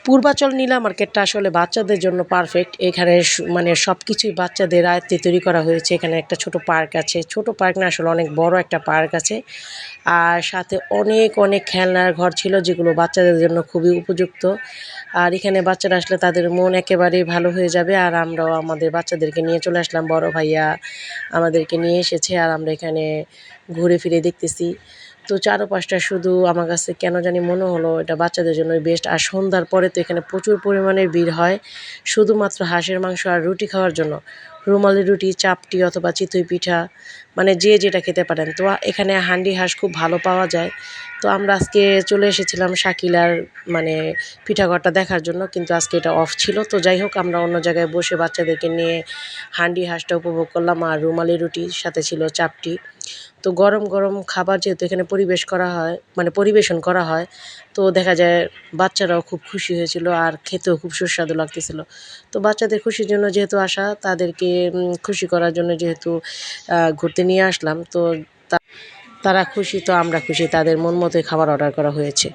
পূর্বাচল নীলা মার্কেটটা আসলে বাচ্চাদের জন্য পারফেক্ট। এখানে মানে সব কিছুই বাচ্চাদের আয়ত্তে তৈরি করা হয়েছে। এখানে একটা ছোট পার্ক আছে, ছোট পার্ক না আসলে অনেক বড় একটা পার্ক আছে। আর সাথে অনেক অনেক খেলনার ঘর ছিল যেগুলো বাচ্চাদের জন্য খুবই উপযুক্ত। আর এখানে বাচ্চারা আসলে তাদের মন একেবারেই ভালো হয়ে যাবে। আর আমরাও আমাদের বাচ্চাদেরকে নিয়ে চলে আসলাম, বড় ভাইয়া আমাদেরকে নিয়ে এসেছে আর আমরা এখানে ঘুরে ফিরে দেখতেছি। তো চারপাশটা শুধু আমার কাছে কেন জানি মনে হলো এটা বাচ্চাদের জন্য বেস্ট। আর সন্ধ্যার পরে তো এখানে প্রচুর পরিমাণে ভিড় হয় শুধুমাত্র হাঁসের মাংস আর রুটি খাওয়ার জন্য। রুমালি রুটি, চাপটি অথবা চিতই পিঠা, মানে যে যেটা খেতে পারেন। তো এখানে হান্ডি হাঁস খুব ভালো পাওয়া যায়। তো আমরা আজকে চলে এসেছিলাম শাকিলার মানে পিঠাঘরটা দেখার জন্য, কিন্তু আজকে এটা অফ ছিল। তো যাই হোক, আমরা অন্য জায়গায় বসে বাচ্চাদেরকে নিয়ে হান্ডি হাঁসটা উপভোগ করলাম আর রুমালি রুটির সাথে ছিল চাপটি। তো গরম গরম খাবার যেহেতু এখানে পরিবেশন করা হয়, তো দেখা যায় বাচ্চারাও খুব খুশি হয়েছিল আর খেতেও খুব সুস্বাদু লাগতেছিল। তো বাচ্চাদের খুশির জন্য যেহেতু আসা, তাদেরকে খুশি করার জন্য যেহেতু ঘুরতে নিয়ে আসলাম, তো তারা খুশি তো আমরা খুশি, তাদের মন মতোই খাবার অর্ডার করা হয়েছে।